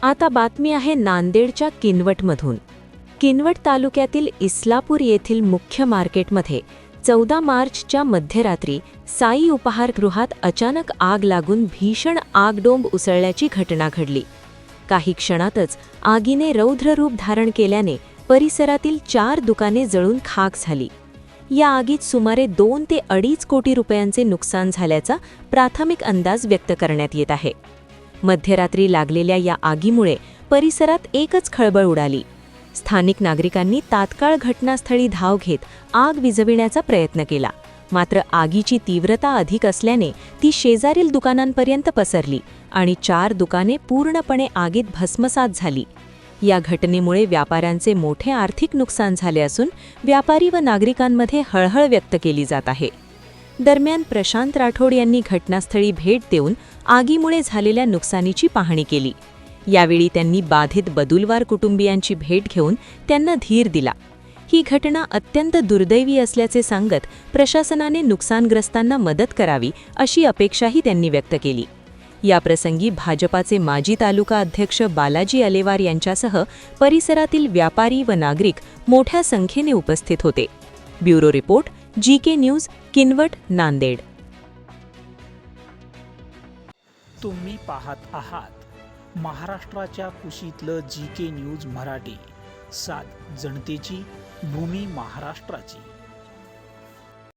आता बातमी आहे नांदेडच्या किनवटमधून। किनवट तालुक्यातील इस्लापूर येथील मुख्य मार्केटमध्ये 14 मार्चच्या मध्यरात्री साई उपाहारगृहात अचानक आग लागून भीषण आगडोंब उसळल्याची घटना घडली। काही क्षणातच आगीने रौद्र रूप धारण केल्याने परिसरातील 4 दुकाने जळून खाक झाली। या आगीत सुमारे 2 ते 2.5 कोटी रुपयांचे नुकसान झाल्याचा प्राथमिक अंदाज व्यक्त करण्यात येत आहे। मध्यरात्री लागलेल्या या आगीमुळे परिसरात एकच खळबळ उडाली। स्थानिक नागरिकांनी तात्काळ घटनास्थळी धाव घेत आग विझविण्याचा प्रयत्न केला, मात्र आगीची तीव्रता अधिक असल्याने ती शेजारील दुकानांपर्यंत पसरली आणि 4 दुकाने पूर्णपणे आगीत भस्मसात झाली। या घटनेमुळे व्यापाऱ्यांचे मोठे आर्थिक नुकसान झाले असून व्यापारी व नागरिकांमध्ये हळहळ व्यक्त केली जात आहे। दरम्यान प्रशांत राठोड यांनी घटनास्थळी भेट देऊन आगीमुळे झालेल्या नुकसानीची पाहणी केली। यावेळी त्यांनी बाधित बदुलवार कुटुंबियांची भेट घेऊन त्यांना धीर दिला। ही घटना अत्यंत दुर्दैवी असल्याचे सांगत प्रशासनाने नुकसानग्रस्तांना मदत करावी अशी अपेक्षाही त्यांनी व्यक्त केली। याप्रसंगी भाजपाचे माजी तालुका अध्यक्ष बालाजी अलेवार यांच्यासह परिसरातील व्यापारी व नागरिक मोठ्या संख्येने उपस्थित होते। Bureau report, GK news, Kinwat, Nanded. तुम्ही पाहत आहात महाराष्ट्राच्या कुशीतलं जीके न्यूज मराठी, सात जनतेची, भूमी महाराष्ट्राची।